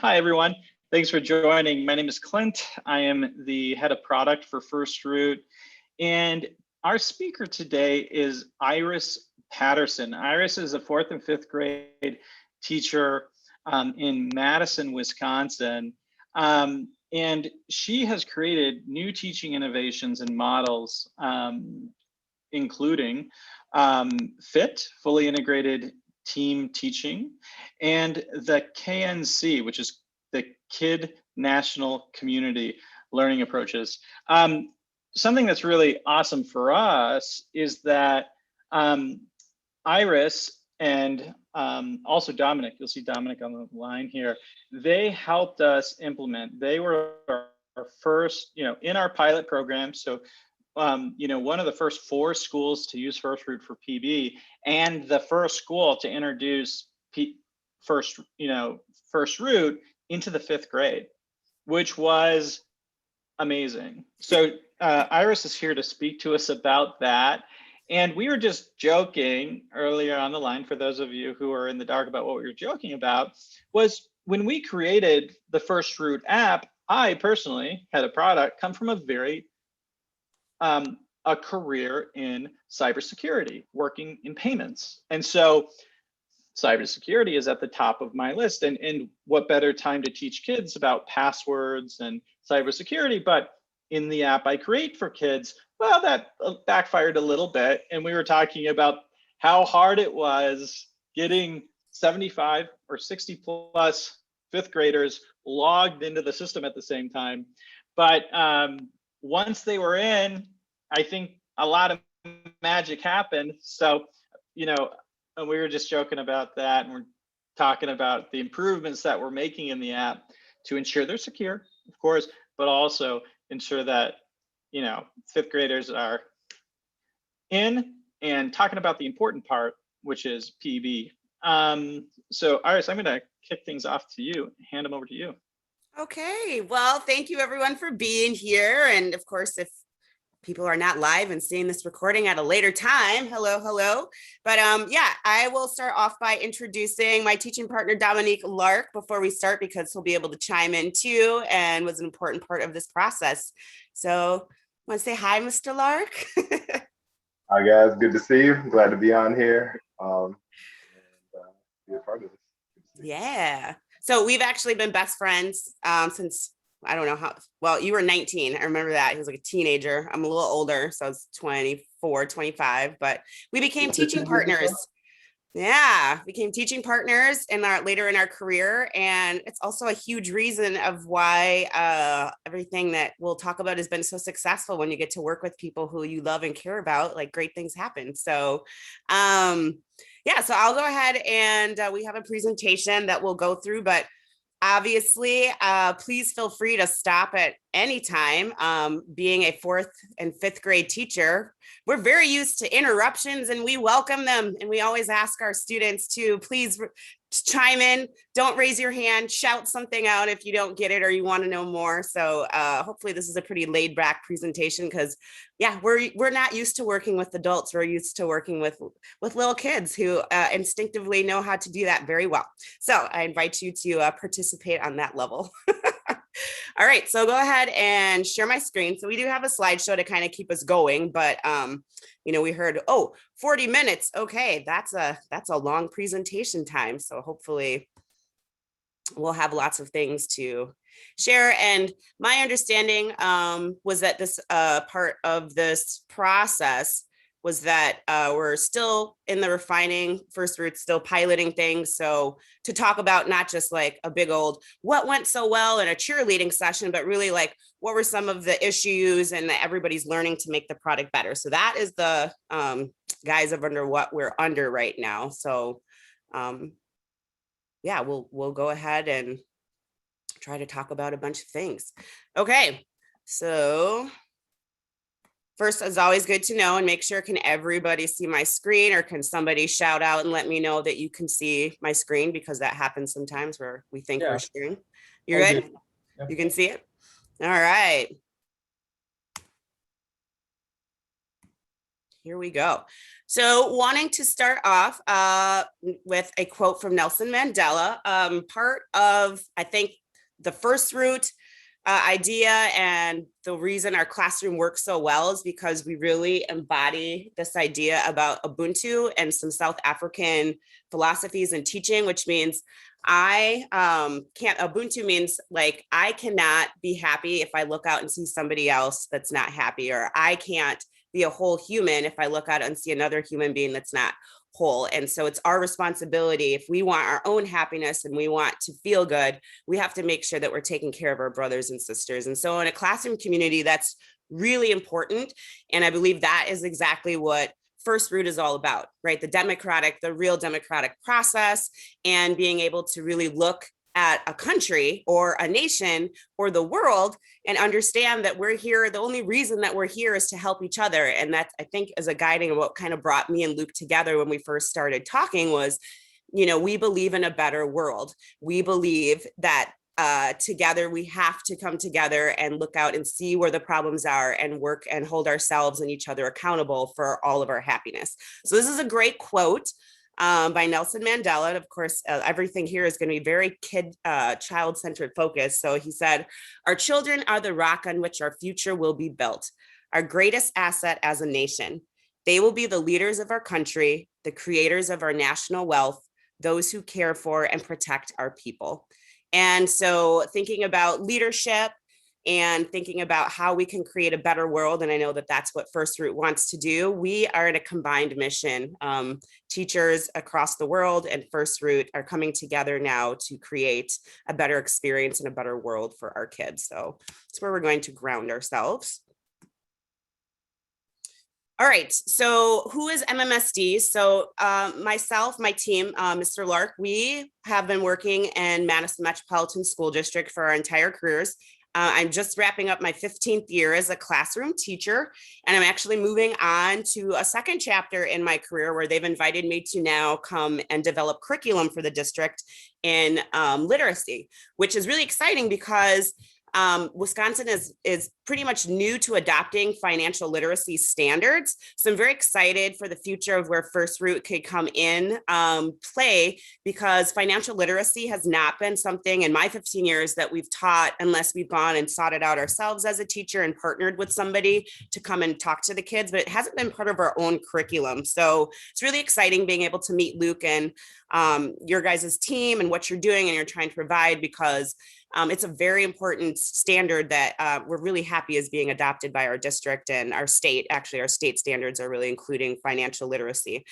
Hi, everyone. Thanks for joining. My name is Clint. I am the head of product for FirstRoot. And our speaker today is Iris Patterson. Iris is a 4th and 5th grade teacher in Madison, Wisconsin. And she has created new teaching innovations and models, including FITT, fully integrated team teaching, and the KNC, which is the Kid National Community Learning Approaches. Something that's really awesome for us is that Iris and also Dominic, you'll see Dominic on the line here, they helped us implement. They were our first, in our pilot program. So one of the first 4 schools to use FirstRoot for PB, and the first school to introduce FirstRoot into the 5th grade, which was amazing. So Iris is here to speak to us about that. And we were just joking earlier on the line, for those of you who are in the dark about what we were joking about, was when we created the FirstRoot app, I personally had a product come from a career in cybersecurity, working in payments. And so cybersecurity is at the top of my list. And what better time to teach kids about passwords and cybersecurity, but in the app I create for kids, well, that backfired a little bit. And we were talking about how hard it was getting 75 or 60 plus 5th graders logged into the system at the same time. But once they were in, I think a lot of magic happened. So, and we were just joking about that, and we're talking about the improvements that we're making in the app to ensure they're secure, of course, but also ensure that, 5th graders are in, and talking about the important part, which is PB. So Iris, I'm gonna kick things off to you, hand them over to you. Okay, well, thank you everyone for being here. And of course, if people are not live and seeing this recording at a later time, hello. But yeah, I will start off by introducing my teaching partner, Dominique Lark, before we start, because he'll be able to chime in too and was an important part of this process. So want to say hi, Mr. Lark? Hi guys, good to see you. Glad to be on here and be a part of this. Yeah. So we've actually been best friends since, I don't know how, well, you were 19. I remember that. He was like a teenager. I'm a little older, so I was 24, 25, but we became teaching partners. Yeah, became teaching partners later in our career. And it's also a huge reason of why everything that we'll talk about has been so successful. When you get to work with people who you love and care about, like, great things happen. So yeah, so I'll go ahead and we have a presentation that we'll go through, but obviously, please feel free to stop at any time. Being a 4th and 5th grade teacher, we're very used to interruptions and we welcome them. And we always ask our students to please chime in, don't raise your hand, shout something out if you don't get it or you want to know more. So hopefully this is a pretty laid back presentation, because yeah, we're not used to working with adults. We're used to working with little kids who instinctively know how to do that very well. So I invite you to participate on that level. All right, so go ahead and share my screen. So we do have a slideshow to kind of keep us going, but we heard, 40 minutes. Okay, that's a long presentation time. So hopefully we'll have lots of things to share. And my understanding was that this part of this process was that we're still in the refining, FirstRoot, still piloting things. So to talk about not just like a big old what went so well in a cheerleading session, but really like what were some of the issues and that everybody's learning to make the product better. So that is the guise of under what we're under right now. So yeah, we'll go ahead and try to talk about a bunch of things. Okay, so first, it's always good to know and make sure, can everybody see my screen, or can somebody shout out and let me know that you can see my screen, because that happens sometimes where we think we're sharing. You're good? You can see it? All right. here we go. So wanting to start off with a quote from Nelson Mandela, part of, I think, the FirstRoot idea and the reason our classroom works so well is because we really embody this idea about Ubuntu and some South African philosophies and teaching, which means Ubuntu means like, I cannot be happy if I look out and see somebody else that's not happy, or I can't be a whole human if I look out and see another human being that's not whole. And so it's our responsibility, if we want our own happiness and we want to feel good, we have to make sure that we're taking care of our brothers and sisters. And so in a classroom community, that's really important. And I believe that is exactly what FirstRoot is all about, right? The real democratic process, and being able to really look at a country or a nation or the world and understand that we're here. The only reason that we're here is to help each other. And that, I think, is a guiding of what kind of brought me and Luke together when we first started talking was, we believe in a better world. We believe that together we have to come together and look out and see where the problems are and work and hold ourselves and each other accountable for all of our happiness. So this is a great quote by Nelson Mandela. And of course, everything here is going to be very child-centered focus. So he said, "Our children are the rock on which our future will be built, our greatest asset as a nation. They will be the leaders of our country, the creators of our national wealth, those who care for and protect our people." And so thinking about leadership and thinking about how we can create a better world, and I know that that's what FirstRoot wants to do, we are in a combined mission. Teachers across the world and FirstRoot are coming together now to create a better experience and a better world for our kids. So that's where we're going to ground ourselves. All right, so who is MMSD? So myself, my team, Mr. Lark, we have been working in Madison Metropolitan School District for our entire careers. I'm just wrapping up my 15th year as a classroom teacher, and I'm actually moving on to a second chapter in my career where they've invited me to now come and develop curriculum for the district in literacy, which is really exciting because Wisconsin is pretty much new to adopting financial literacy standards. So I'm very excited for the future of where FirstRoot could come in play, because financial literacy has not been something in my 15 years that we've taught unless we've gone and sought it out ourselves as a teacher and partnered with somebody to come and talk to the kids, but it hasn't been part of our own curriculum. So it's really exciting being able to meet Luke and your guys' team and what you're doing and you're trying to provide, because it's a very important standard that we're really happy is being adopted by our district and our state. Actually, our state standards are really including financial literacy.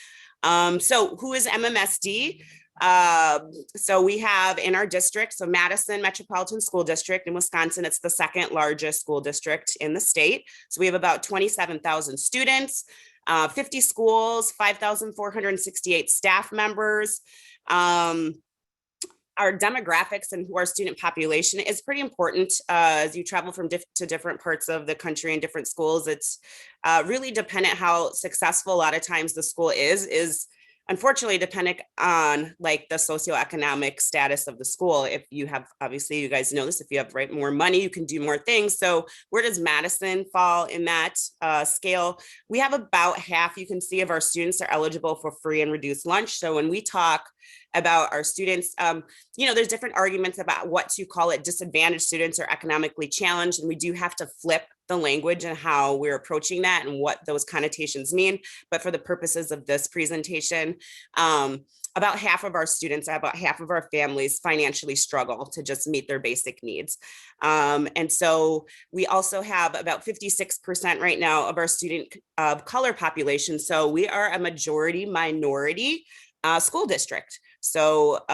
So who is MMSD? So we have in our district, so Madison Metropolitan School District in Wisconsin, it's the second largest school district in the state. So we have about 27,000 students, 50 schools, 5,468 staff members. Our demographics and who our student population is pretty important as you travel from to different parts of the country and different schools. It's really dependent how successful a lot of times the school is unfortunately dependent on like the socioeconomic status of the school. If you have, obviously you guys know this, if you have more money, you can do more things. So where does Madison fall in that scale? We have about half, you can see, of our students are eligible for free and reduced lunch. So when we talk about our students, there's different arguments about what to call it, disadvantaged students or economically challenged. And we do have to flip the language and how we're approaching that and what those connotations mean. But for the purposes of this presentation, about half of our students, about half of our families financially struggle to just meet their basic needs. And so we also have about 56% right now of our student of color population. So we are a majority minority school district. So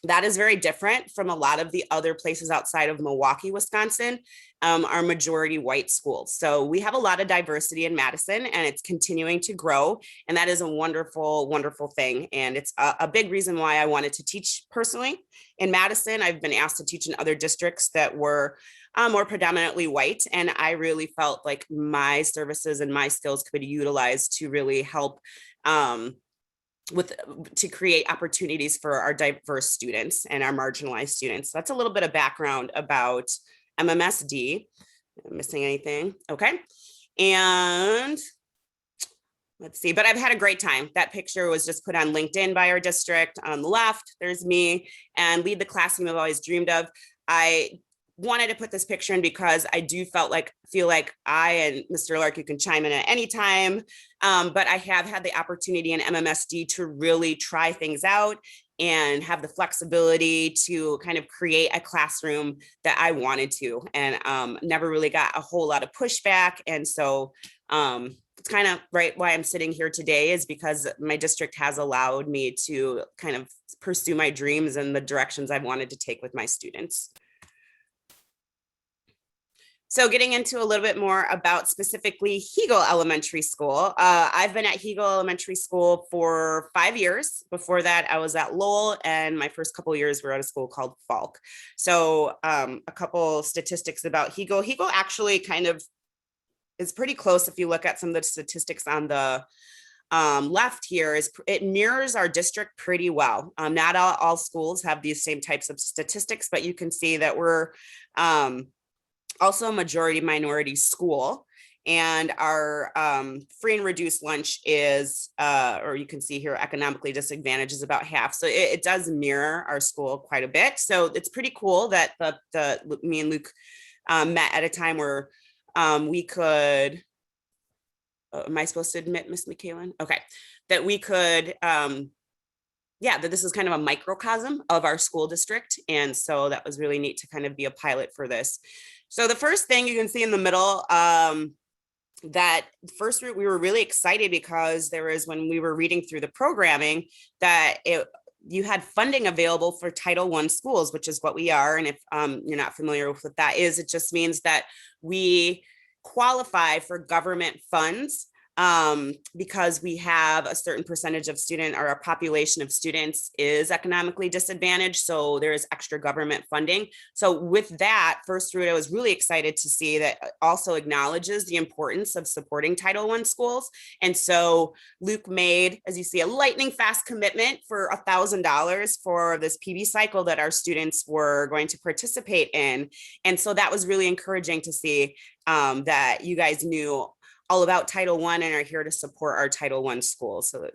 that is very different from a lot of the other places outside of Milwaukee, Wisconsin, are majority white schools. So we have a lot of diversity in Madison, and it's continuing to grow. And that is a wonderful, wonderful thing. And it's a big reason why I wanted to teach personally in Madison. I've been asked to teach in other districts that were more predominantly white. And I really felt like my services and my skills could be utilized to really help to create opportunities for our diverse students and our marginalized students. So that's a little bit of background about MMSD. Am I missing anything? Okay. And let's see, but I've had a great time. That picture was just put on LinkedIn by our district. On the left, there's me, and lead the classroom I've always dreamed of. I wanted to put this picture in because I do feel like I and Mr. Lark, you can chime in at any time, but I have had the opportunity in MMSD to really try things out and have the flexibility to kind of create a classroom that I wanted to, and never really got a whole lot of pushback. And so it's kind of right why I'm sitting here today, is because my district has allowed me to kind of pursue my dreams and the directions I've wanted to take with my students. So getting into a little bit more about specifically Heagle Elementary School. I've been at Heagle Elementary School for 5 years. Before that, I was at Lowell, and my first couple of years were at a school called Falk. So a couple statistics about Heagle. Heagle actually kind of is pretty close if you look at some of the statistics on the left here. Is it mirrors our district pretty well. Not all schools have these same types of statistics, but you can see that we're also a majority minority school, and our free and reduced lunch is, or you can see here, economically disadvantaged is about half. So it does mirror our school quite a bit. So it's pretty cool that me and Luke met at a time where we could, am I supposed to admit, Miss Michaelan? Okay, that we could, that this is kind of a microcosm of our school district. And so that was really neat to kind of be a pilot for this. So the first thing you can see in the middle, that FirstRoot, we were really excited because there was, when we were reading through the programming, that you had funding available for Title I schools, which is what we are. And if you're not familiar with what that is, it just means that we qualify for government funds because we have a certain percentage of student, or our population of students is economically disadvantaged. So there is extra government funding. So with that, FirstRoot, I was really excited to see that also acknowledges the importance of supporting Title I schools. And so Luke made, as you see, a lightning fast commitment for $1,000 for this PB cycle that our students were going to participate in. And so that was really encouraging to see that you guys knew all about Title I and are here to support our Title I schools. So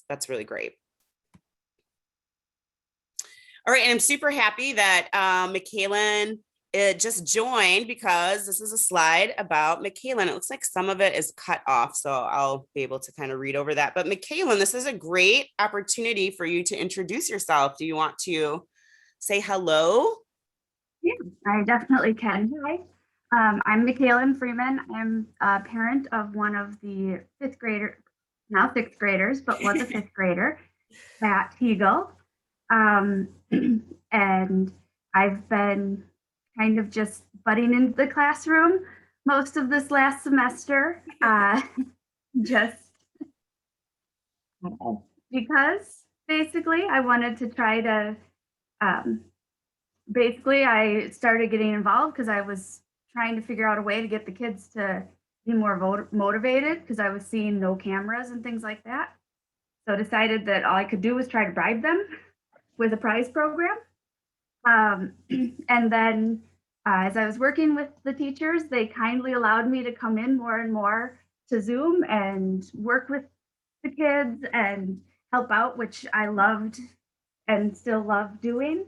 that's really great. All right, and I'm super happy that Michaelan just joined, because this is a slide about Michaelan. It looks like some of it is cut off, so I'll be able to kind of read over that. But Michaelan, this is a great opportunity for you to introduce yourself. Do you want to say hello? Yeah, I definitely can. Hi. I'm Michaelan Freeman. I'm a parent of one of the now sixth graders, but was a fifth grader at Heagle. And I've been kind of just butting into the classroom most of this last semester, just because basically I wanted to try to, I started getting involved because I was trying to figure out a way to get the kids to be more motivated, because I was seeing no cameras and things like that. So I decided that all I could do was try to bribe them with a prize program. And then as I was working with the teachers, they kindly allowed me to come in more and more to Zoom and work with the kids and help out, which I loved and still love doing.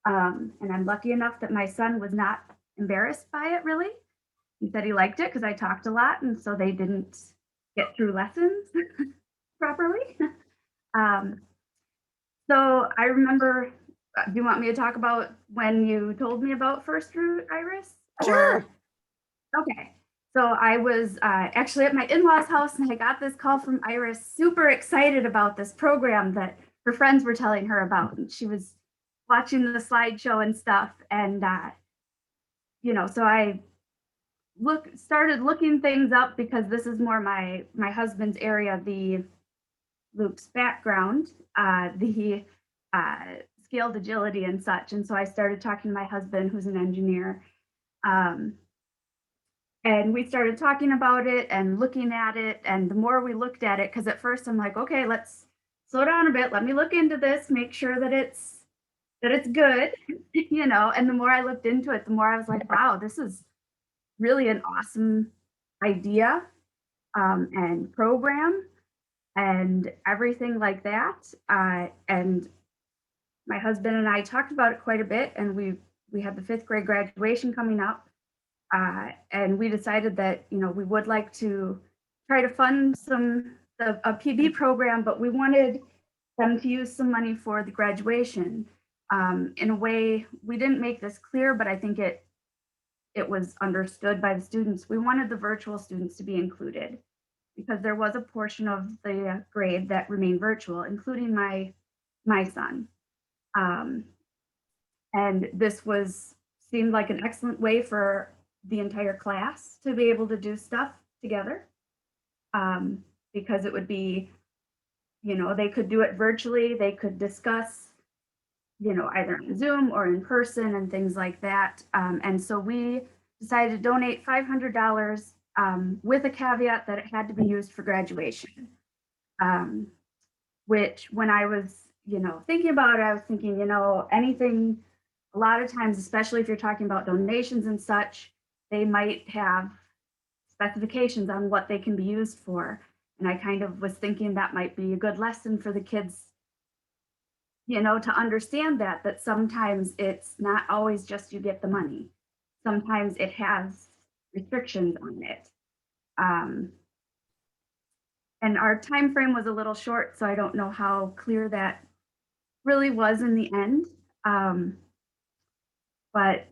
And I'm lucky enough that my son was not embarrassed by it, really. He said he liked it because I talked a lot, and so they didn't get through lessons properly. So I remember, do you want me to talk about when you told me about FirstRoot, Iris? Sure. Okay. So I was actually at my in-laws' house, and I got this call from Iris, super excited about this program that her friends were telling her about. And she was watching the slideshow and stuff. And so I started looking things up, because this is more my husband's area, Luke's background, the scaled agility and such. And so I started talking to my husband, who's an engineer, and we started talking about it and looking at it. And the more we looked at it, because at first I'm like, okay, let's slow down a bit. Let me look into this, make sure that it's good, and the more I looked into it, the more I was like, wow, this is really an awesome idea and program. and everything like that. And my husband and I talked about it quite a bit, and we had the 5th grade graduation coming up. And we decided that, you know, we would like to try to fund a PB program, but we wanted them to use some money for the graduation. In a way, we didn't make this clear, but I think it was understood by the students. We wanted the virtual students to be included because there was a portion of the grade that remained virtual, including my son. And this seemed like an excellent way for the entire class to be able to do stuff together, because it would be, you know, they could do it virtually, they could discuss, you know, either on Zoom or in person and things like that. And so we decided to donate $500 with a caveat that it had to be used for graduation, which when I was, you know, thinking about it, I was thinking, you know, anything, a lot of times, especially if you're talking about donations and such, they might have specifications on what they can be used for. And I kind of was thinking that might be a good lesson for the kids, you know, to understand that sometimes it's not always just you get the money. Sometimes it has restrictions on it. And our time frame was a little short, so I don't know how clear that really was in the end. But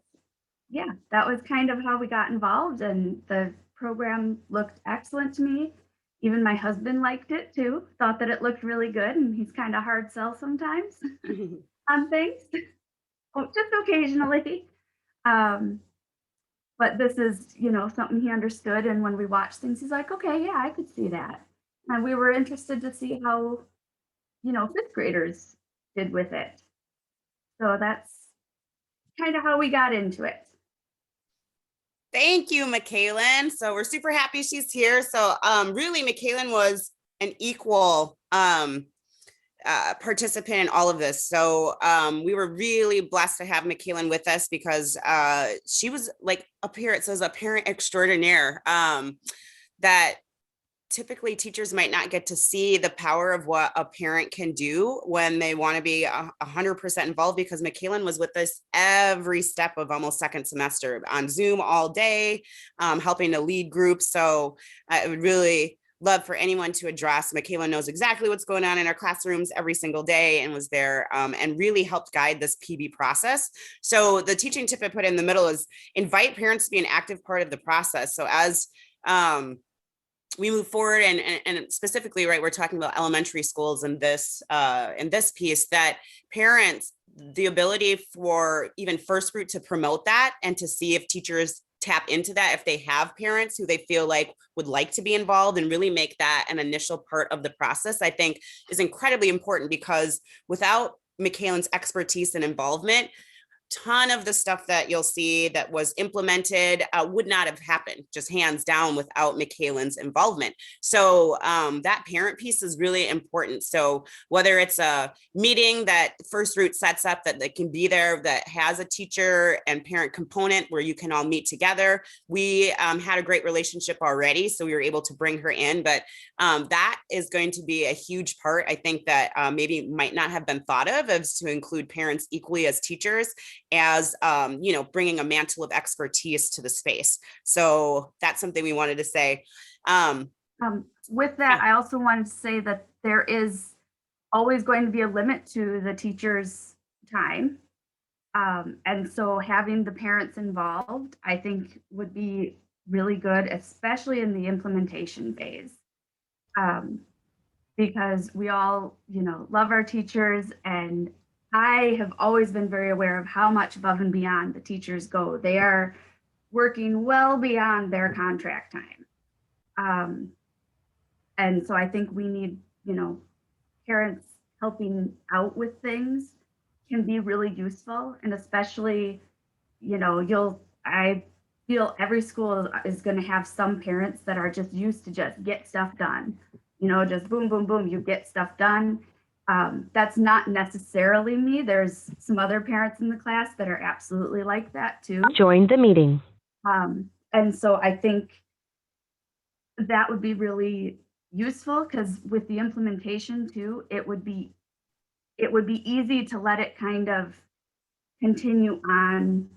yeah, that was kind of how we got involved, and the program looked excellent to me. Even my husband liked it too, thought that it looked really good, and he's kind of hard sell sometimes on things, just occasionally. But this is, you know, something he understood, and when we watched things, he's like, okay, yeah, I could see that. And we were interested to see how, you know, 5th graders did with it. So that's kind of how we got into it. Thank you, Michaelan. So we're super happy she's here. So really, Michaelan was an equal participant in all of this. So we were really blessed to have Michaelan with us because she was like a parent extraordinaire that typically teachers might not get to see the power of what a parent can do when they want to be 100% involved, because Michaelan was with us every step of almost second semester on Zoom all day, helping to lead groups. So I would really love for anyone to address. Michaelan knows exactly what's going on in our classrooms every single day and was there and really helped guide this PB process. So the teaching tip I put in the middle is invite parents to be an active part of the process. So as we move forward and specifically, right, we're talking about elementary schools in this piece, that parents, the ability for even FirstRoot to promote that and to see if teachers tap into that, if they have parents who they feel like would like to be involved and really make that an initial part of the process, I think is incredibly important, because without Michaelan's expertise and involvement, ton of the stuff that you'll see that was implemented would not have happened, just hands down, without Michaelan's involvement. So that parent piece is really important. So whether it's a meeting that FirstRoot sets up that can be there, that has a teacher and parent component where you can all meet together. We had a great relationship already, so we were able to bring her in, but that is going to be a huge part. I think that maybe might not have been thought of as to include parents equally as teachers, as you know, bringing a mantle of expertise to the space. So that's something we wanted to say. With that, I also wanted to say that there is always going to be a limit to the teacher's time. And so having the parents involved, I think, would be really good, especially in the implementation phase. Because we all, you know, love our teachers, and I have always been very aware of how much above and beyond the teachers go. They are working well beyond their contract time. And so I think we need, you know, parents helping out with things can be really useful. And especially, you know, I feel every school is going to have some parents that are just used to just get stuff done, you know, just boom, boom, boom, you get stuff done. That's not necessarily me. There's some other parents in the class that are absolutely like that too. Join the meeting. And so I think that would be really, useful, because with the implementation too, it would be easy to let it kind of continue on,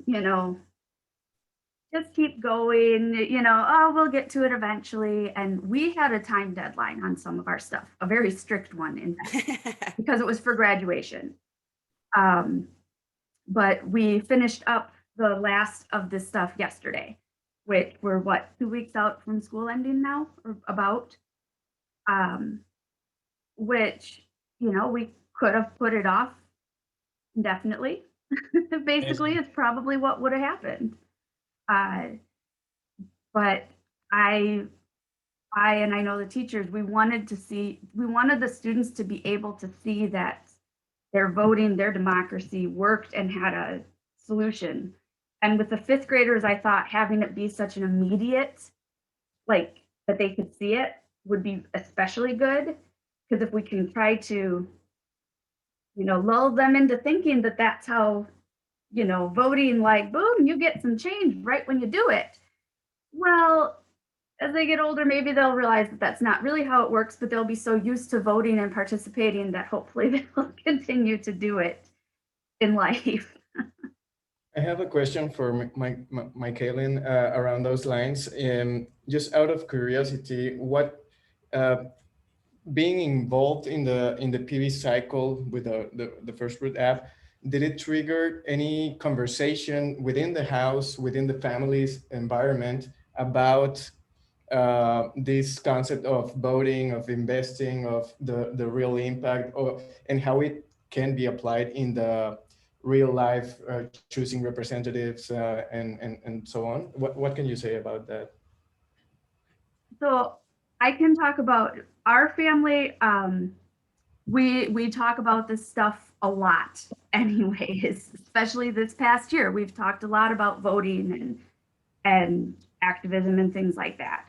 just keep going, oh, we'll get to it eventually. And we had a time deadline on some of our stuff, a very strict one in fact, because it was for graduation. But we finished up the last of this stuff yesterday, which we're 2 weeks out from school ending now, or about. Which, we could have put it off indefinitely. Basically, it's probably what would have happened. But I and I know the teachers, we wanted the students to be able to see that their voting, their democracy worked and had a solution. And with the fifth graders, I thought having it be such an immediate, like that they could see it, would be especially good. Because if we can try to, lull them into thinking that that's how, voting, like, boom, you get some change right when you do it. Well, as they get older, maybe they'll realize that that's not really how it works, but they'll be so used to voting and participating that hopefully they'll continue to do it in life. I have a question for Michaelan around those lines. Just out of curiosity, what being involved in the PV cycle with the FirstRoot app, did it trigger any conversation within the house, within the family's environment about this concept of voting, of investing, of the real impact, and how it can be applied in the real life, choosing representatives and so on? What can you say about that? So I can talk about our family. We talk about this stuff a lot anyways, especially this past year. We've talked a lot about voting and activism and things like that.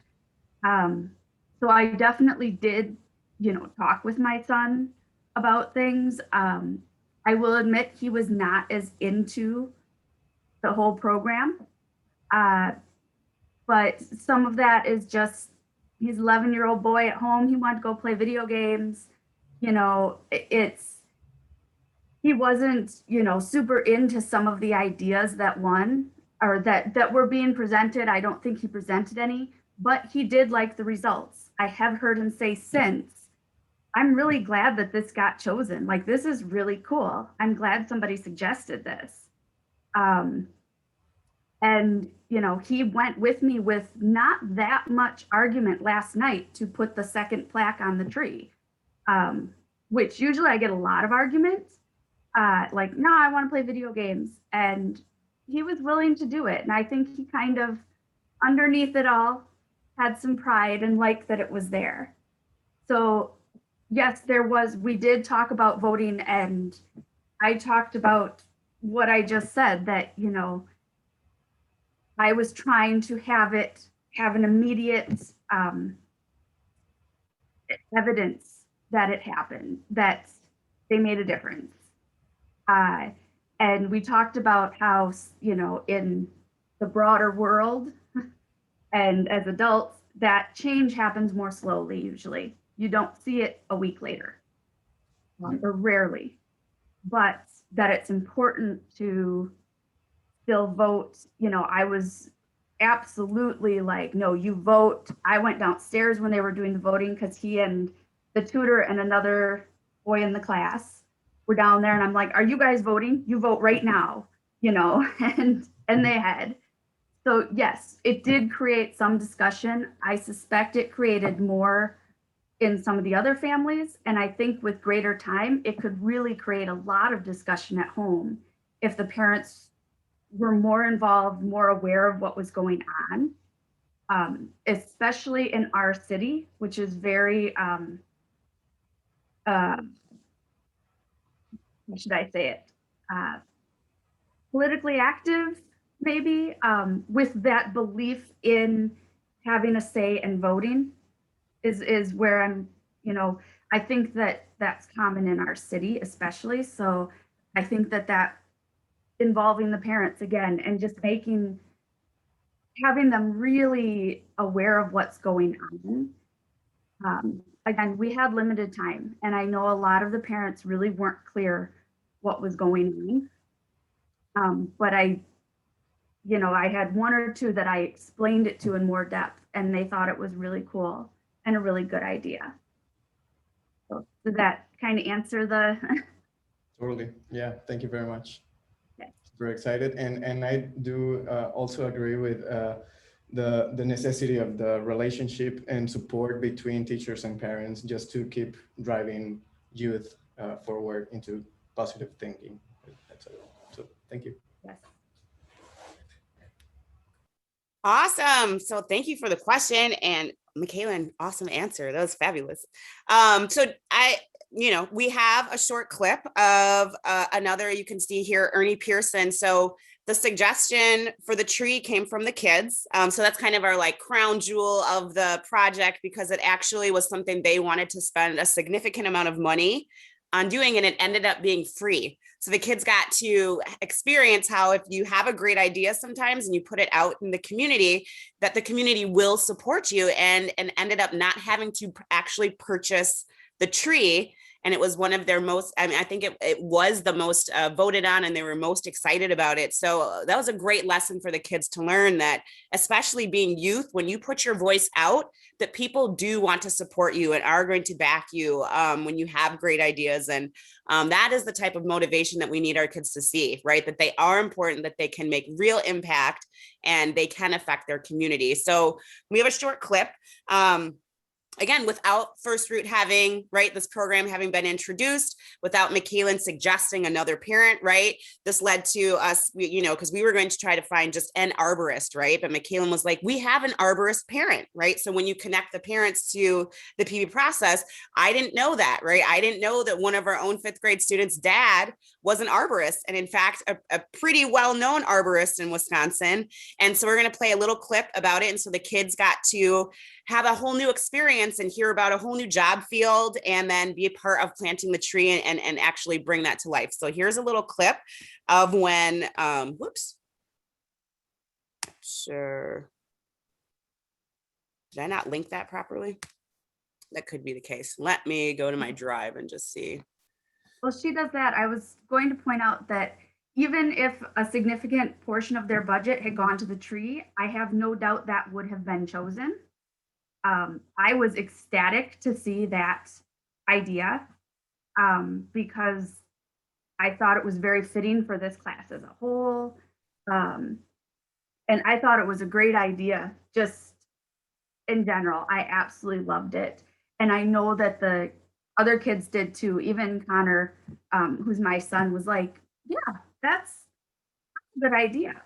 So I definitely did, talk with my son about things. I will admit he was not as into the whole program. But some of that is just, he's an 11-year-old boy at home. He wanted to go play video games. He wasn't, super into some of the ideas that were being presented. I don't think he presented any, but he did like the results. I have heard him say since, I'm really glad that this got chosen. Like, this is really cool. I'm glad somebody suggested this. And, he went with me with not that much argument last night to put the second plaque on the tree, which usually I get a lot of arguments. Like, no, I want to play video games. And he was willing to do it. And I think he kind of, underneath it all, had some pride and liked that it was there. So, yes, we did talk about voting, and I talked about what I just said, that, I was trying to have an immediate evidence that it happened, that they made a difference. And we talked about how, in the broader world and as adults, that change happens more slowly usually. You don't see it a week later, or rarely, but that it's important to still vote. I was absolutely like, no, you vote. I went downstairs when they were doing the voting, because he and the tutor and another boy in the class were down there, and I'm like, are you guys voting? You vote right now, and they had. So yes, it did create some discussion. I suspect it created more in some of the other families, and I think with greater time, it could really create a lot of discussion at home if the parents were more involved, more aware of what was going on, especially in our city, which is very, how should I say it? Politically active, maybe, with that belief in having a say in voting is where I'm, I think that's common in our city, especially. So I think that involving the parents again, and just having them really aware of what's going on, Again, we had limited time, and I know a lot of the parents really weren't clear what was going on. But I had one or two that I explained it to in more depth, and they thought it was really cool and a really good idea. So does that kind of answer the? Totally. Yeah. Thank you very much. Okay. Super excited. And I do also agree with the necessity of the relationship and support between teachers and parents just to keep driving youth forward into positive thinking. So thank you. Yes. Awesome. So thank you for the question, and Michaelan, awesome answer. That was fabulous. We have a short clip of another, you can see here, Ernie Pearson. So the suggestion for the tree came from the kids. So that's kind of our like crown jewel of the project, because it actually was something they wanted to spend a significant amount of money on doing, and it ended up being free. So the kids got to experience how if you have a great idea sometimes and you put it out in the community, that the community will support you, and ended up not having to actually purchase the tree. And it was one of their most, I think it was the most voted on, and they were most excited about it. So that was a great lesson for the kids to learn, that especially being youth, when you put your voice out, that people do want to support you and are going to back you when you have great ideas. And that is the type of motivation that we need our kids to see, right? That they are important, that they can make real impact, and they can affect their community. So we have a short clip. Again, without FirstRoot having, right, this program having been introduced, without Michaelan suggesting another parent, right, this led to us, because we were going to try to find just an arborist, right, but Michaelan was like, we have an arborist parent, right, so when you connect the parents to the PB process, I didn't know that, right, I didn't know that one of our own 5th grade students' dad was an arborist, and in fact, a pretty well-known arborist in Wisconsin. And so we're going to play a little clip about it, and so the kids got to have a whole new experience and hear about a whole new job field, and then be a part of planting the tree and actually bring that to life. So here's a little clip of when, sure. Did I not link that properly? That could be the case. Let me go to my drive and just see. Well, she does that. I was going to point out that even if a significant portion of their budget had gone to the tree, I have no doubt that would have been chosen. I was ecstatic to see that idea because I thought it was very fitting for this class as a whole. And I thought it was a great idea, just in general. I absolutely loved it. And I know that the other kids did too. Even Connor, who's my son, was like, yeah, that's a good idea.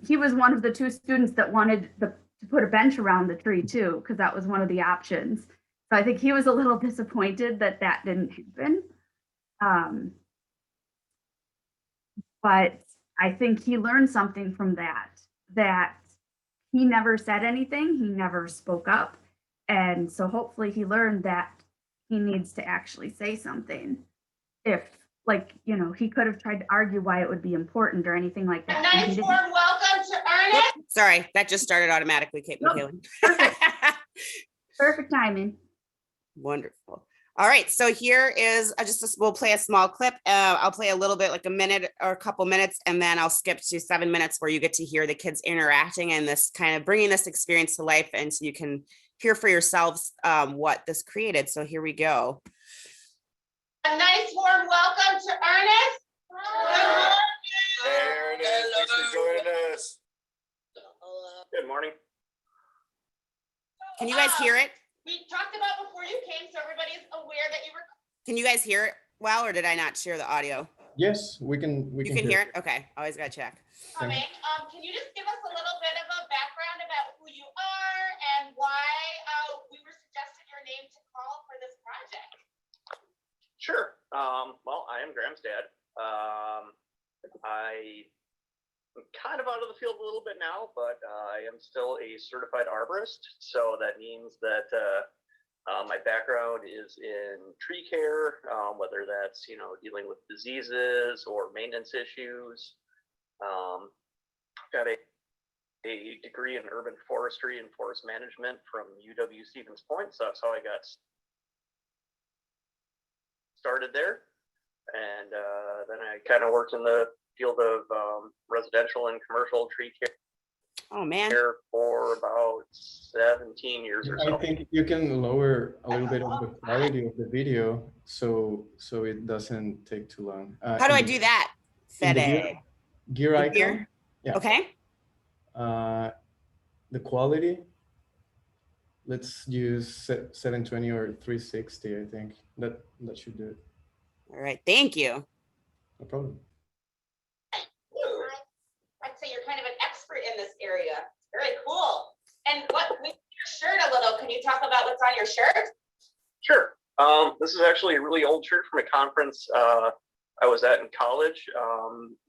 He was one of the 2 students that wanted to put a bench around the tree too, because that was one of the options. So I think he was a little disappointed that didn't happen. But I think he learned something from that he never said anything, he never spoke up. And so hopefully he learned that he needs to actually say something. If, he could have tried to argue why it would be important or anything like that. A nice warm welcome to Ernest. Sorry, that just started automatically, Kate Michaelan. Perfect. Perfect timing. Wonderful. All right, so here is we'll play a small clip. I'll play a little bit, like a minute or a couple minutes, and then I'll skip to 7 minutes where you get to hear the kids interacting and this kind of bringing this experience to life, and so you can hear for yourselves what this created. So here we go. A nice warm welcome to Ernest. Good morning. Hey, Ernest, thanks for joining us. Good morning. Can you guys hear it? We talked about before you came, so everybody's aware that you were Can you guys hear it well, or did I not share the audio? Yes, we can. You can hear it? Okay, always gotta check. coming. Can you just give us a little bit of a background about who you are and why we were suggested your name to call for this project? Sure. Well, I am Graham's dad. I'm kind of out of the field a little bit now, but I am still a certified arborist. So that means that my background is in tree care, whether that's, dealing with diseases or maintenance issues. Got a a degree in urban forestry and forest management from UW Stevens Point. So that's how I got started there. And then I kind of worked in the field of residential and commercial tree care. Oh man. For about 17 years or so. I think you can lower a little bit of the quality of the video so it doesn't take too long. How do I do that? Gear icon. Gear? Yeah. Okay. The quality. Let's use 720 or 360. I think that should do it. All right. Thank you. No problem. I'd say you're kind of an expert in this area. Very cool. And with your shirt a little, can you talk about what's on your shirt? Sure. This is actually a really old shirt from a conference I was at in college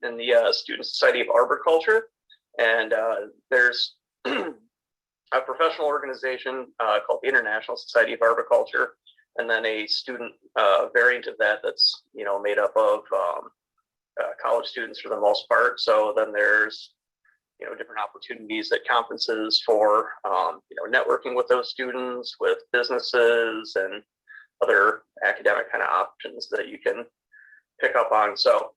in the Student Society of Arboriculture. And there's a professional organization called the International Society of Arboriculture, and then a student variant of that that's, you know, made up of college students for the most part. So then there's, you know, different opportunities at conferences for, you know, networking with those students, with businesses and other academic kind of options that you can pick up on. So.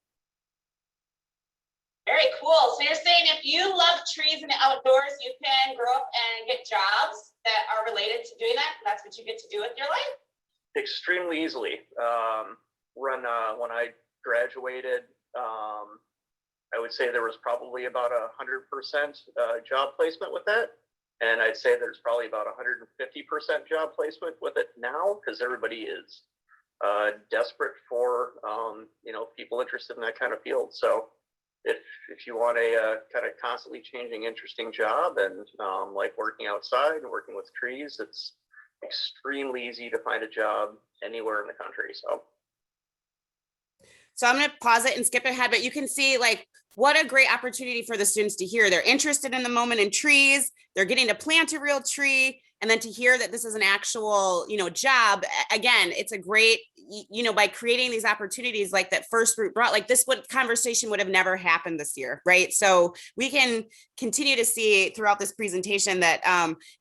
Very cool. So you're saying if you love trees and the outdoors, you can grow up and get jobs that are related to doing that. That's what you get to do with your life? Extremely easily. When I graduated, I would say there was probably about 100% job placement with that. And I'd say there's probably about 150% job placement with it now, because everybody is desperate for you know, people interested in that kind of field. So if you want a kind of constantly changing, interesting job and like working outside and working with trees, it's extremely easy to find a job anywhere in the country. So I'm going to pause it and skip ahead, but you can see like what a great opportunity for the students to hear. They're interested in the moment in trees. They're getting to plant a real tree. And then to hear that this is an actual, you know, job, again, it's a great, you know, by creating these opportunities like that FirstRoot brought, like this conversation would have never happened this year, right? So we can continue to see throughout this presentation that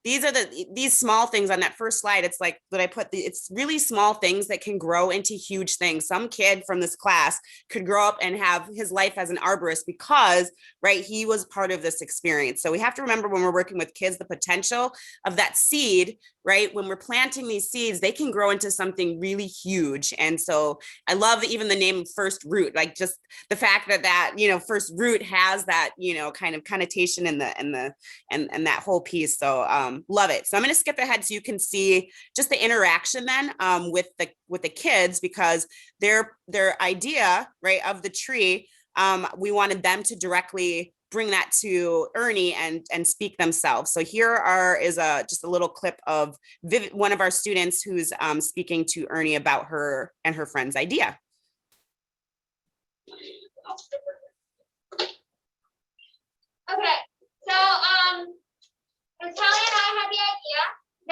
these small things on that first slide. It's like that I put it's really small things that can grow into huge things. Some kid from this class could grow up and have his life as an arborist because, right, he was part of this experience. So we have to remember when we're working with kids, the potential of that seed, right? When we're planting these seeds, they can grow into something really huge. And so I love even the name FirstRoot, like just the fact that you know, FirstRoot has that, you know, kind of connotation in and that whole piece. So love it. So I'm going to skip ahead so you can see just the interaction then with the kids, because their idea, right, of the tree, we wanted them to directly bring that to Ernie and speak themselves. So here is just a little clip of one of our students who's speaking to Ernie about her and her friend's idea. Okay, so Natalia and I had the idea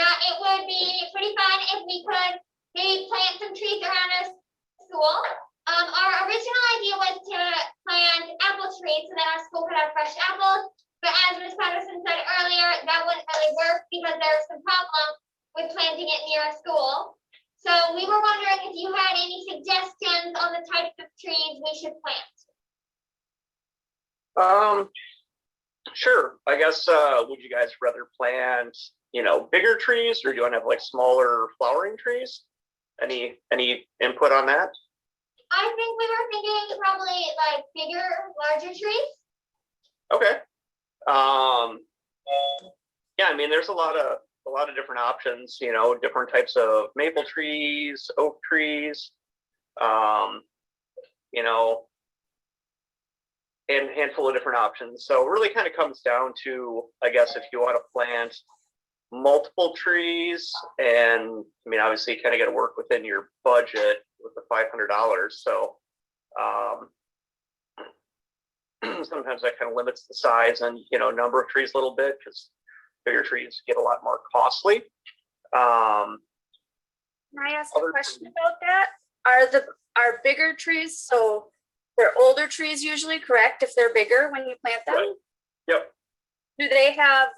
that it would be pretty fun if we could maybe plant some trees around our school. Our original idea was to plant apple trees so that our school could have fresh apples. But as Ms. Patterson said earlier, that wouldn't really work because there was some problem with planting it near a school. So we were wondering if you had any suggestions on the types of trees we should plant. Sure. I guess, would you guys rather plant, you know, bigger trees, or do you want to have like smaller flowering trees? Any input on that? I think we were thinking probably like bigger, larger trees. Okay. Yeah, I mean, there's a lot of different options, you know, different types of maple trees, oak trees, you know, and a handful of different options. So it really kind of comes down to, I guess, if you want to plant multiple trees, and I mean, obviously you kind of got to work within your budget with the $500. So sometimes that kind of limits the size and, you know, number of trees a little bit, because bigger trees get a lot more costly. Can I ask a question about that? Are bigger trees, so they're older trees usually, correct? If they're bigger when you plant them? Right. Yep. do they have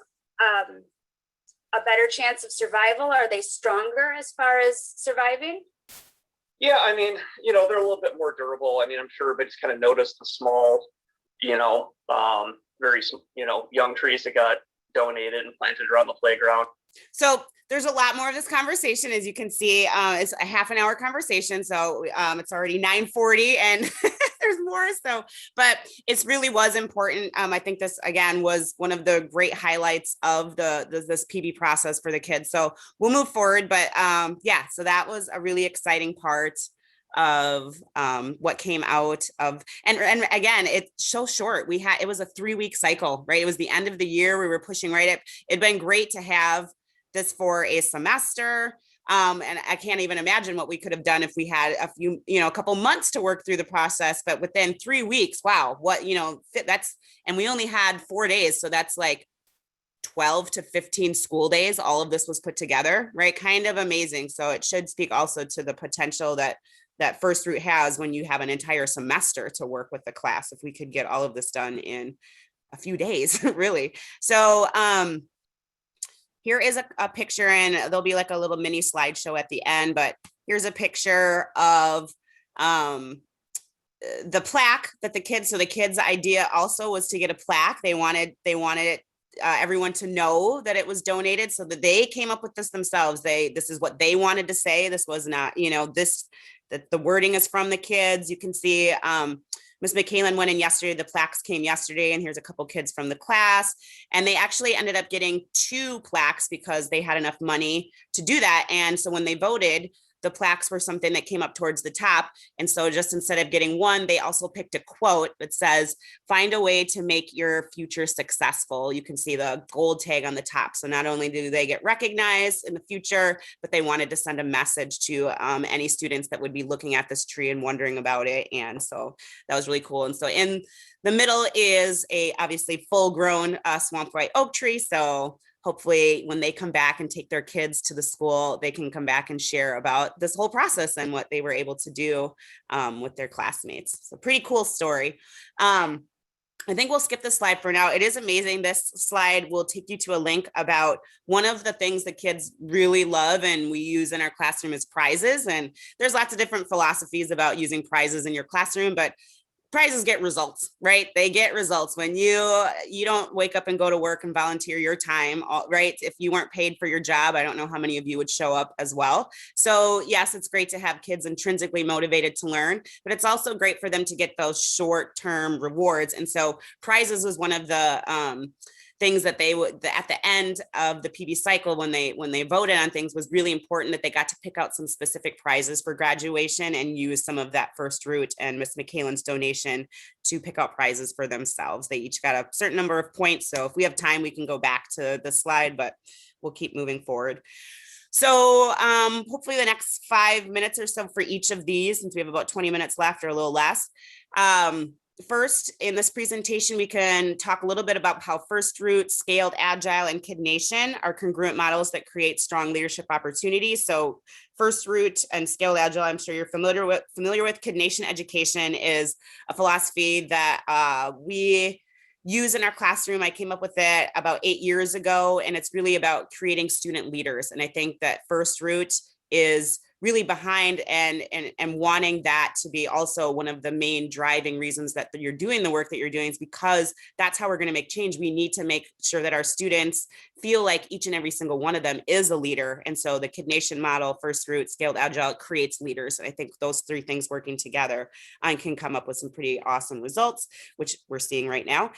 a better chance of survival? Are they stronger as far as surviving? Yeah, I mean, they're a little bit more durable. I mean, I'm sure everybody's kind of noticed the small, very, young trees that got donated and planted around the playground. So there's a lot more of this conversation, as you can see. It's a half an hour conversation, so it's already 9:40, and there's more. So, but it really was important. I think this again was one of the great highlights of this PB process for the kids. So we'll move forward, but yeah. So that was a really exciting part of what came out of, and again, it's so short. It was a 3-week cycle, right? It was the end of the year. We were pushing right up. It'd been great to have this for a semester. And I can't even imagine what we could have done if we had a couple months to work through the process, but within 3 weeks, wow, and we only had 4 days. So that's like 12 to 15 school days. All of this was put together, right? Kind of amazing. So it should speak also to the potential that FirstRoot has when you have an entire semester to work with the class. If we could get all of this done in a few days, really. So, here is a picture, and there'll be like a little mini slideshow at the end, but here's a picture of the plaque that the kids' idea also was to get a plaque. They wanted everyone to know that it was donated, so that they came up with this themselves. This is what they wanted to say. This was not, that the wording is from the kids. You can see Ms. Michaelan went in yesterday. The plaques came yesterday, and here's a couple kids from the class. And they actually ended up getting 2 plaques because they had enough money to do that. And so when they voted, the plaques were something that came up towards the top. And so just instead of getting 1, they also picked a quote that says, "Find a way to make your future successful." You can see the gold tag on the top. So not only do they get recognized in the future, but they wanted to send a message to any students that would be looking at this tree and wondering about it. And so that was really cool. And so in the middle is a obviously full grown swamp white oak tree. So hopefully when they come back and take their kids to the school, they can come back and share about this whole process and what they were able to do with their classmates. So pretty cool story. I think we'll skip this slide for now. It is amazing. This slide will take you to a link about one of the things that kids really love and we use in our classroom is prizes. And there's lots of different philosophies about using prizes in your classroom, but prizes get results, right? They get results when you don't wake up and go to work and volunteer your time, right? If you weren't paid for your job, I don't know how many of you would show up as well. So yes, it's great to have kids intrinsically motivated to learn, but it's also great for them to get those short-term rewards. And so prizes was one of the things that they would at the end of the PB cycle when they voted on things was really important that they got to pick out some specific prizes for graduation and use some of that FirstRoot and Miss Michaelan's donation to pick out prizes for themselves. They each got a certain number of points. So if we have time, we can go back to the slide, but we'll keep moving forward. So hopefully the next 5 minutes or so for each of these, since we have about 20 minutes left or a little less. First, in this presentation, we can talk a little bit about how FirstRoot, Scaled Agile, and Kidnation are congruent models that create strong leadership opportunities. So FirstRoot and Scaled Agile, I'm sure you're familiar with. Kidnation Education is a philosophy that we use in our classroom. I came up with it about 8 years ago, and it's really about creating student leaders. And I think that FirstRoot is really behind and wanting that to be also one of the main driving reasons that you're doing the work that you're doing is because that's how we're going to make change. We need to make sure that our students feel like each and every single one of them is a leader. And so the Kidnation model, FirstRoot, Scaled Agile creates leaders. And I think those 3 things working together can come up with some pretty awesome results, which we're seeing right now.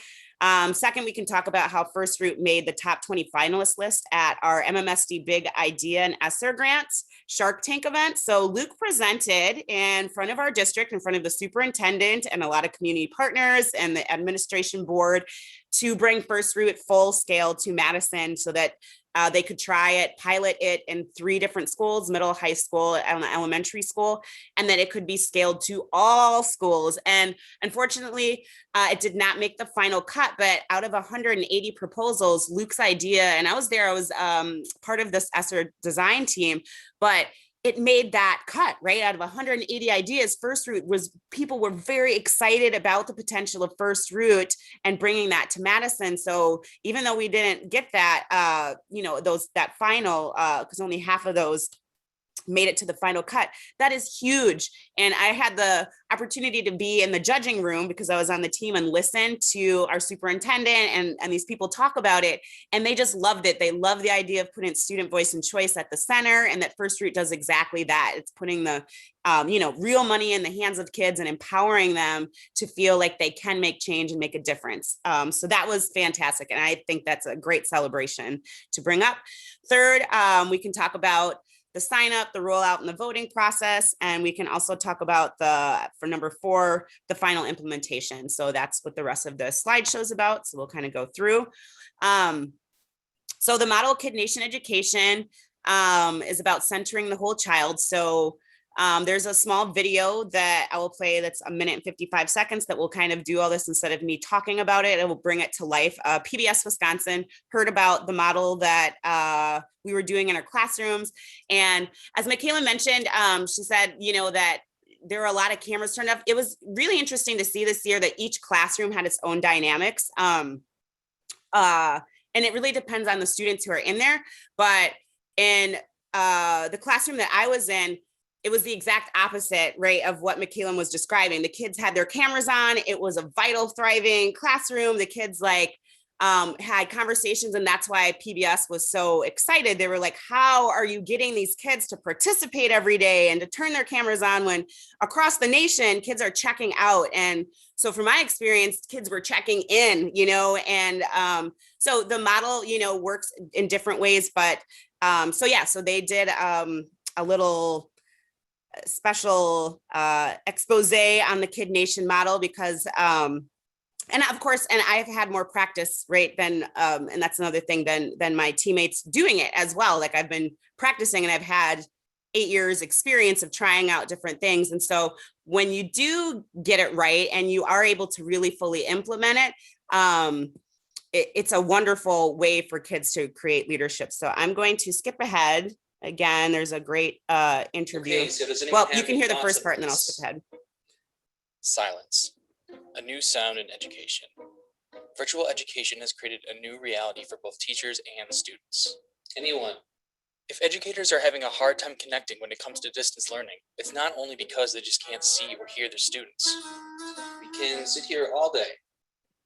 Second, we can talk about how FirstRoot made the top 20 finalist list at our MMSD Big Idea and ESSER Grants Shark Tank event. So Luke presented in front of our district, in front of the superintendent and a lot of community partners and the administration board to bring FirstRoot full scale to Madison so that they could try it, pilot it in 3 different schools, middle, high school, and elementary school, and that it could be scaled to all schools. And unfortunately, it did not make the final cut, but out of 180 proposals, Luke's idea, and I was there, I was part of this ESSER design team, but it made that cut, right? Out of 180 ideas, FirstRoot people were very excited about the potential of FirstRoot and bringing that to Madison. So even though we didn't get that, that final, because only half of those made it to the final cut, that is huge. And I had the opportunity to be in the judging room because I was on the team and listen to our superintendent and these people talk about it. And they just loved it. They love the idea of putting student voice and choice at the center, and that FirstRoot does exactly that. It's putting the real money in the hands of kids and empowering them to feel like they can make change and make a difference. So that was fantastic. And I think that's a great celebration to bring up. Third, we can talk about the sign up, the rollout, and the voting process. And we can also talk about for number 4, the final implementation. So that's what the rest of the slideshow is about. So we'll kind of go through. So the model Kidnation Education is about centering the whole child. So there's a small video that I will play that's 1 minute and 55 seconds that will kind of do all this instead of me talking about it. It will bring it to life. PBS Wisconsin heard about the model that we were doing in our classrooms. And as Michaelan mentioned, she said, that there were a lot of cameras turned up. It was really interesting to see this year that each classroom had its own dynamics. And it really depends on the students who are in there. But in the classroom that I was in, it was the exact opposite, right, of what Michaelan was describing. The kids had their cameras on. It was a vital, thriving classroom. The kids had conversations, and that's why PBS was so excited. They were like, how are you getting these kids to participate every day and to turn their cameras on when across the nation, kids are checking out? And so from my experience, kids were checking in, and so the model, works in different ways. But so they did a little special expose on the Kidnation model because and of course, and I've had more practice, right, than and that's another thing than my teammates doing it as well. Like I've been practicing and I've had 8 years experience of trying out different things. And so when you do get it right and you are able to really fully implement it, it's a wonderful way for kids to create leadership. So I'm going to skip ahead. Again, there's a great interview. Okay, so does anyone Well, you have can any hear the thoughts first on part and then I'll this? skip ahead. Silence. A new sound in education. Virtual education has created a new reality for both teachers and students. Anyone? If educators are having a hard time connecting when it comes to distance learning, it's not only because they just can't see or hear their students. We can sit here all day.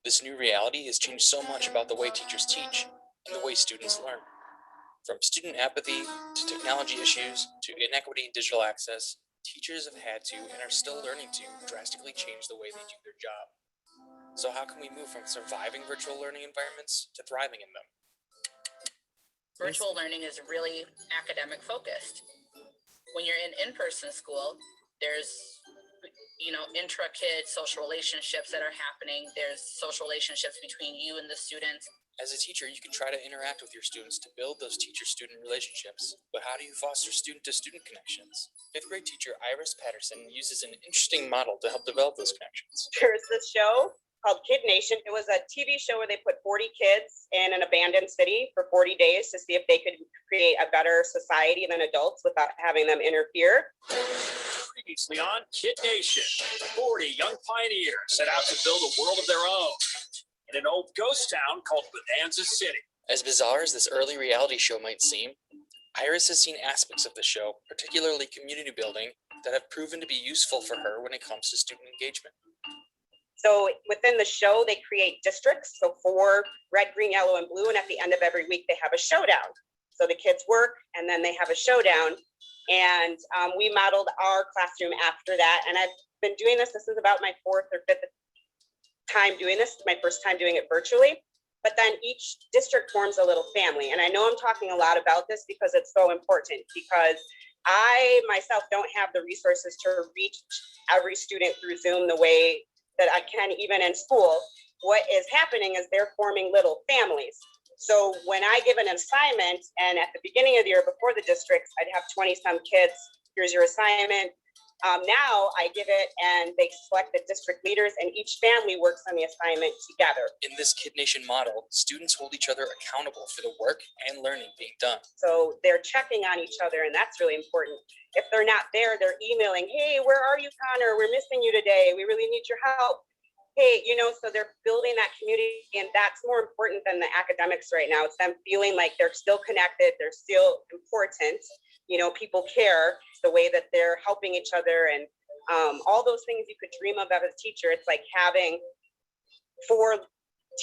This new reality has changed so much about the way teachers teach and the way students learn. From student apathy to technology issues to inequity in digital access, teachers have had to and are still learning to drastically change the way they do their job. So how can we move from surviving virtual learning environments to thriving in them? Virtual learning is really academic focused. When you're in in-person school, there's intra-kid social relationships that are happening. There's social relationships between you and the students. As a teacher, you can try to interact with your students to build those teacher-student relationships, but how do you foster student-to-student connections? 5th grade teacher Iris Patterson uses an interesting model to help develop those connections. There's this show called Kidnation. It was a TV show where they put 40 kids in an abandoned city for 40 days to see if they could create a better society than adults without having them interfere. Previously on Kidnation, 40 young pioneers set out to build a world of their own in an old ghost town called Bonanza City. As bizarre as this early reality show might seem, Iris has seen aspects of the show, particularly community building, that have proven to be useful for her when it comes to student engagement. So within the show, they create districts. So 4, red, green, yellow, and blue. And at the end of every week, they have a showdown. So the kids work and then they have a showdown. And we modeled our classroom after that. And I've been doing this. This is about my 4th or 5th time doing this. My first time doing it virtually. But then each district forms a little family. And I know I'm talking a lot about this because it's so important, because I myself don't have the resources to reach every student through Zoom the way that I can even in school. What is happening is they're forming little families. So when I give an assignment, and at the beginning of the year before the districts, I'd have 20 some kids, here's your assignment. Now I give it and they select the district leaders and each family works on the assignment together. In this Kid Nation model, students hold each other accountable for the work and learning being done. So they're checking on each other and that's really important. If they're not there, they're emailing, hey, where are you, Connor? We're missing you today. We really need your help. Hey, you know, so they're building that community and that's more important than the academics right now. It's them feeling like they're still connected, they're still important. You know, people care, the way that they're helping each other and all those things you could dream of as a teacher. It's like having 4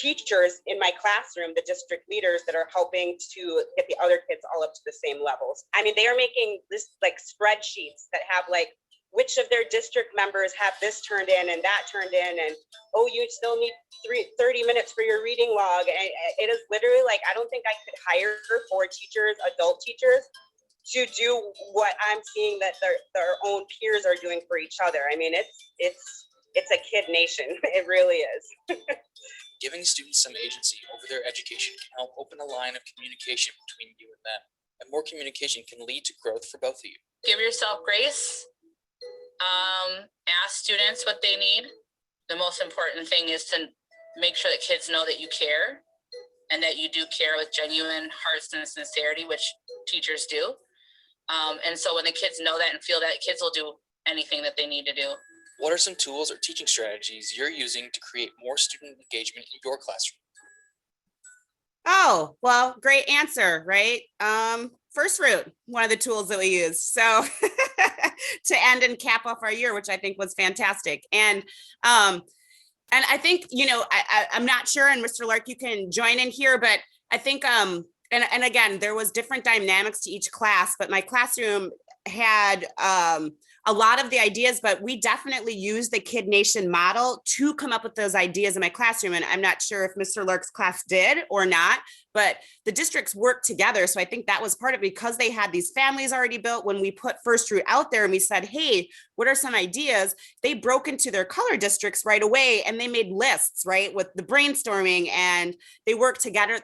teachers in my classroom, the district leaders that are helping to get the other kids all up to the same levels. I mean, they are making this like spreadsheets that have like which of their district members have this turned in and that turned in and oh, you still need 30 minutes for your reading log. And it is literally like, I don't think I could hire 4 teachers, adult teachers, to do what I'm seeing that their own peers are doing for each other. I mean, it's a kid nation. It really is. Giving students some agency over their education can help open a line of communication between you and them. And more communication can lead to growth for both of you. Give yourself grace. Ask students what they need. The most important thing is to make sure that kids know that you care and that you do care with genuine hearts and sincerity, which teachers do. And so when the kids know that and feel that, kids will do anything that they need to do. What are some tools or teaching strategies you're using to create more student engagement in your classroom? Oh, well, great answer, right? FirstRoot, one of the tools that we use. So to end and cap off our year, which I think was fantastic. And I think, you know, I'm not sure, and Mr. Lark, you can join in here, but I think, and again, there was different dynamics to each class, but my classroom had a lot of the ideas, but we definitely used the Kid Nation model to come up with those ideas in my classroom. And I'm not sure if Mr. Lark's class did or not, but the districts worked together. So I think that was part of it because they had these families already built. When we put FirstRoot out there and we said, hey, what are some ideas? They broke into their color districts right away and they made lists, right, with the brainstorming, and they worked together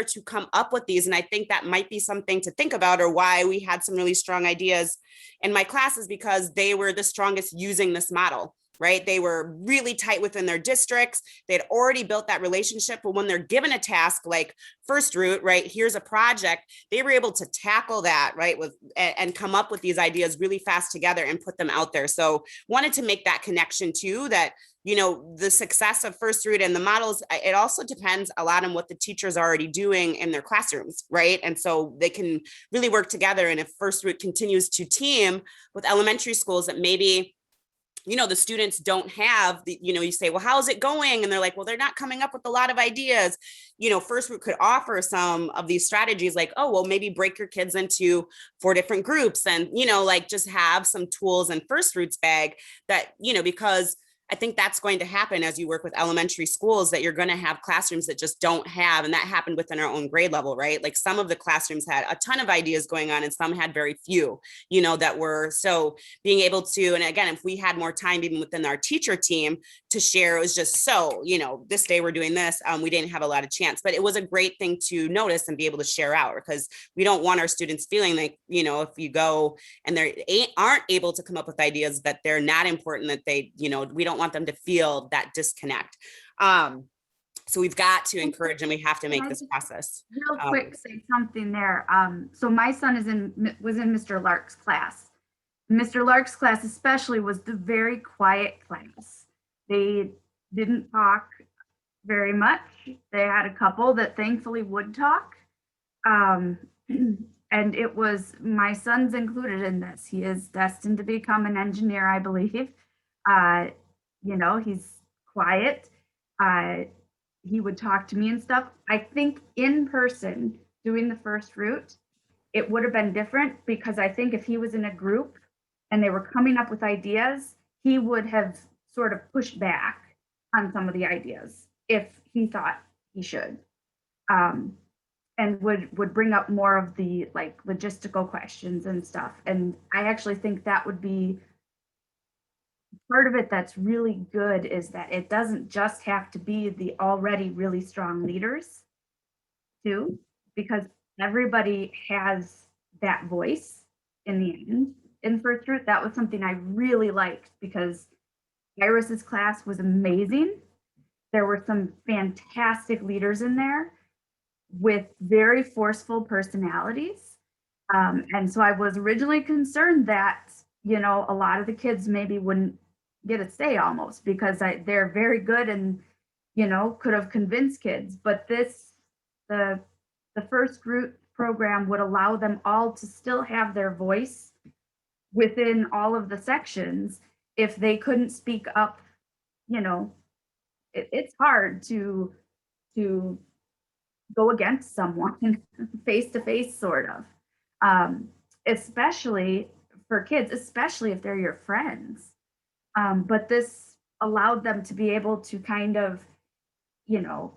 to come up with these. And I think that might be something to think about, or why we had some really strong ideas in my classes, because they were the strongest using this model. Right? They were really tight within their districts. They had already built that relationship, but when they're given a task like FirstRoot, right, here's a project, they were able to tackle that, right, and come up with these ideas really fast together and put them out there. So wanted to make that connection too, that, you know, the success of FirstRoot and the models, it also depends a lot on what the teachers are already doing in their classrooms, right? And so they can really work together. And if FirstRoot continues to team with elementary schools that maybe, you know, the students don't have the, you know, you say, well, how's it going? And they're like, well, they're not coming up with a lot of ideas. You know, FirstRoot could offer some of these strategies like, oh, well, maybe break your kids into 4 different groups and, you know, like just have some tools in FirstRoot's bag that, you know, because I think that's going to happen as you work with elementary schools, that you're going to have classrooms that just don't have, and that happened within our own grade level, right? Like some of the classrooms had a ton of ideas going on and some had very few, you know, that were, so being able to, and again, if we had more time even within our teacher team to share, it was just so, you know, this day we're doing this, we didn't have a lot of chance, but it was a great thing to notice and be able to share out, because we don't want our students feeling like, you know, if you go and they aren't able to come up with ideas, that they're not important, that they, you know, we don't want them to feel that disconnect. So we've got to encourage, and we have to make this process. Real quick, say something there. So my son was in Mr. Lark's class. Mr. Lark's class especially was the very quiet class. They didn't talk very much. They had a couple that thankfully would talk. And it was, my son's included in this. He is destined to become an engineer, I believe. You know, he's quiet. He would talk to me and stuff. I think in person doing the FirstRoot, it would have been different, because I think if he was in a group and they were coming up with ideas, he would have sort of pushed back on some of the ideas if he thought he should, and would bring up more of the like logistical questions and stuff. And I actually think that would be part of it that's really good, is that it doesn't just have to be the already really strong leaders too, because everybody has that voice in the end. in FirstRoot, that was something I really liked because Iris's class was amazing. There were some fantastic leaders in there with very forceful personalities. And so I was originally concerned that, you know, a lot of the kids maybe wouldn't get a say almost because they're very good and, you know, could have convinced kids. But the FirstRoot program would allow them all to still have their voice within all of the sections if they couldn't speak up. You know, it's hard to go against someone face to face, sort of, especially for kids, especially if they're your friends. But this allowed them to be able to kind of, you know,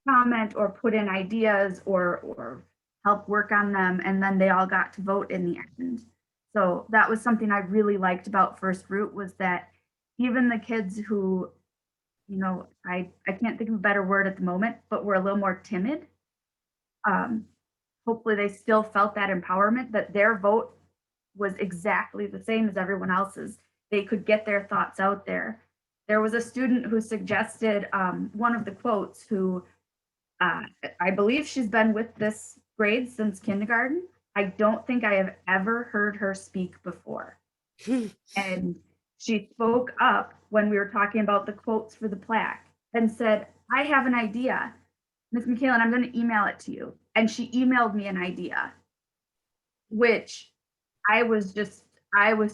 comment or put in ideas or help work on them, and then they all got to vote in the end. So that was something I really liked about FirstRoot, was that even the kids who, you know, I can't think of a better word at the moment, but were a little more timid. Hopefully they still felt that empowerment, that their vote was exactly the same as everyone else's. They could get their thoughts out there. There was a student who suggested one of the quotes who, I believe she's been with this grade since kindergarten. I don't think I have ever heard her speak before. And she spoke up when we were talking about the quotes for the plaque and said, I have an idea. Ms. McKayla, I'm going to email it to you. And she emailed me an idea, which I was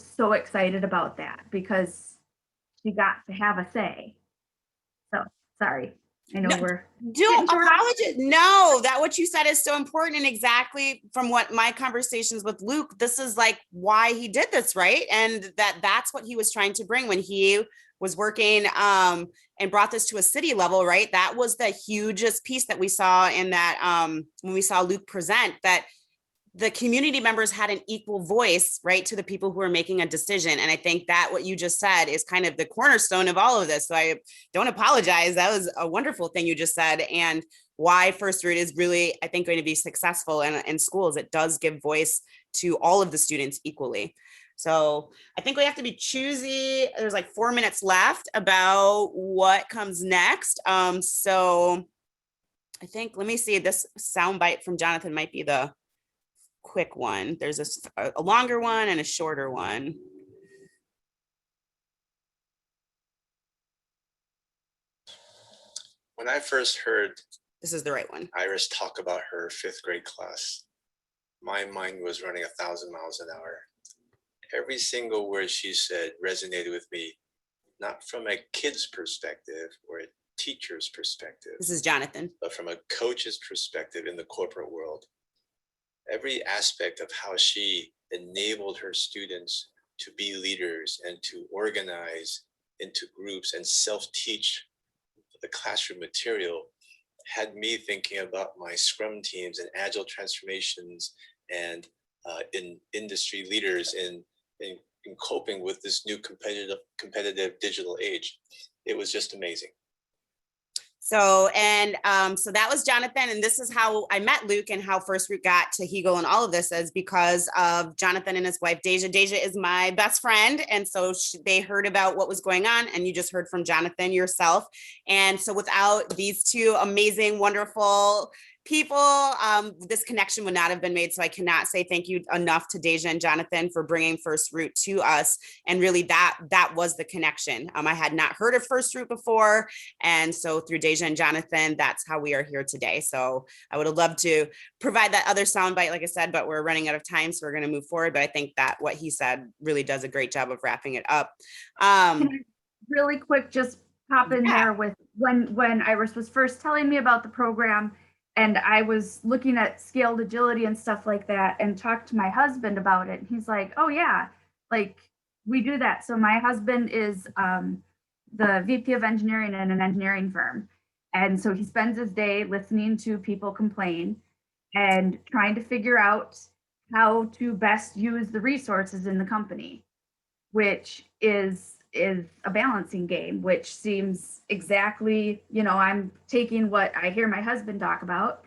so excited about that because she got to have a say. So sorry. I know Don't apologize. No, that what you said is so important. And exactly from what my conversations with Luke, this is like why he did this, right? And that's what he was trying to bring when he was working and brought this to a city level, right? That was the hugest piece that we saw in that when we saw Luke present, that the community members had an equal voice, right, to the people who are making a decision. And I think that what you just said is kind of the cornerstone of all of this. So I don't apologize. That was a wonderful thing you just said. And why FirstRoot is really, I think, going to be successful in schools. It does give voice to all of the students equally. So I think we have to be choosy. There's like 4 minutes left about what comes next. So I think, let me see, this soundbite from Jonathan might be the quick one. There's a longer one and a shorter one. When I first heard this is the right one, Iris talk about her 5th grade class, my mind was running 1,000 miles an hour. Every single word she said resonated with me, not from a kid's perspective or a teacher's perspective. This is Jonathan. But from a coach's perspective in the corporate world. Every aspect of how she enabled her students to be leaders and to organize into groups and self-teach the classroom material had me thinking about my Scrum teams and agile transformations and in industry leaders in coping with this new competitive digital age. It was just amazing. So, so that was Jonathan. And this is how I met Luke and how FirstRoot got to Heagle and all of this is because of Jonathan and his wife, Deja. Deja is my best friend. And so they heard about what was going on and you just heard from Jonathan yourself. And so without these two amazing, wonderful people, this connection would not have been made. So I cannot say thank you enough to Deja and Jonathan for bringing FirstRoot to us. And really that was the connection. I had not heard of FirstRoot before. And so through Deja and Jonathan, that's how we are here today. So I would have loved to provide that other soundbite, like I said, but we're running out of time. So we're going to move forward. But I think that what he said really does a great job of wrapping it up. Really quick, just pop in there with when Iris was first telling me about the program. And I was looking at scaled agility and stuff like that and talked to my husband about it. He's like, oh yeah, like we do that. So my husband is the VP of engineering in an engineering firm. And so he spends his day listening to people complain and trying to figure out how to best use the resources in the company, which is a balancing game, which seems exactly, you know, I'm taking what I hear my husband talk about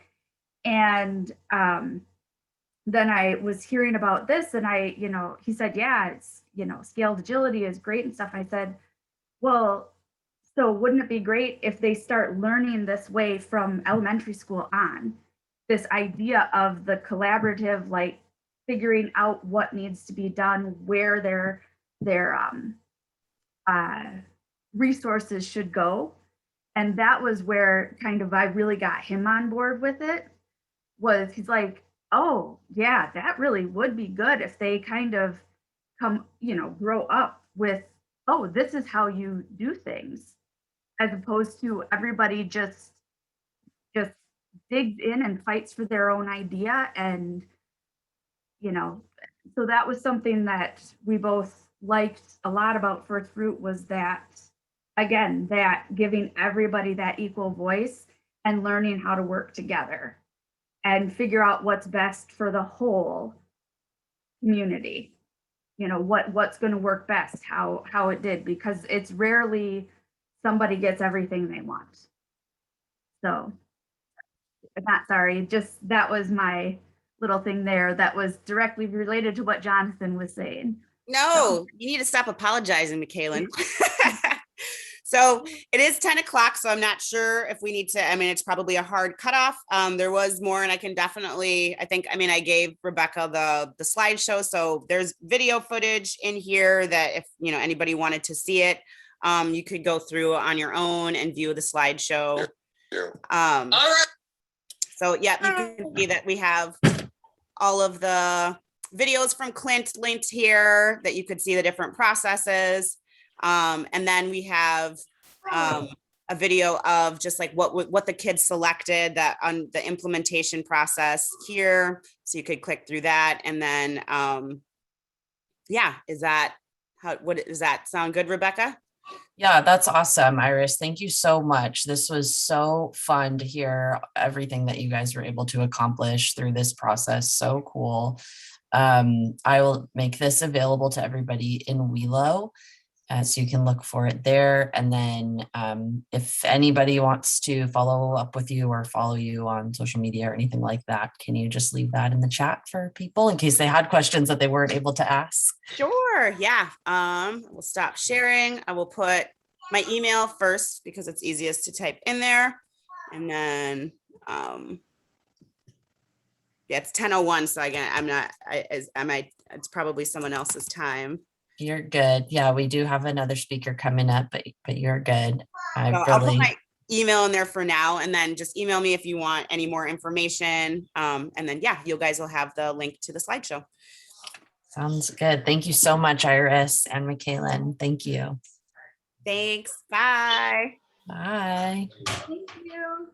and then I was hearing about this and I, he said, yeah, it's, scaled agility is great and stuff. I said, well, so wouldn't it be great if they start learning this way from elementary school on? This idea of the collaborative, like figuring out what needs to be done, where their resources should go. And that was where kind of I really got him on board with it. Was he's like, oh yeah, that really would be good if they kind of come, grow up with, oh, this is how you do things, as opposed to everybody just digs in and fights for their own idea. And so that was something that we both liked a lot about FirstRoot, was that, again, that giving everybody that equal voice and learning how to work together and figure out what's best for the whole community. What's going to work best, how it did, because it's rarely somebody gets everything they want. So not sorry, just that was my little thing there that was directly related to what Jonathan was saying. No, you need to stop apologizing, Michaelan. So it is 10 o'clock, so I'm not sure if we need to, it's probably a hard cutoff. There was more, and I can definitely, I gave Rebecca the slideshow, so there's video footage in here that if, anybody wanted to see it, you could go through on your own and view the slideshow. All right. So yeah, you can see that we have all of the videos from Clint linked here that you could see the different processes. And then we have a video of just like what the kids selected, that on the implementation process here. So you could click through that. And then, yeah, does that sound good, Rebecca? Yeah, that's awesome, Iris. Thank you so much. This was so fun to hear everything that you guys were able to accomplish through this process. So cool. I will make this available to everybody in Welo, so you can look for it there. And then if anybody wants to follow up with you or follow you on social media or anything like that, can you just leave that in the chat for people in case they had questions that they weren't able to ask? Sure. Yeah. We'll stop sharing. I will put my email first because it's easiest to type in there. And then, yeah, it's 10:01. So again, it's probably someone else's time. You're good. Yeah, we do have another speaker coming up, but you're good. I'll put my email in there for now, and then just email me if you want any more information. And then, yeah, you guys will have the link to the slideshow. Sounds good. Thank you so much, Iris and Michaelan. Thank you. Thanks. Bye. Bye. Thank you.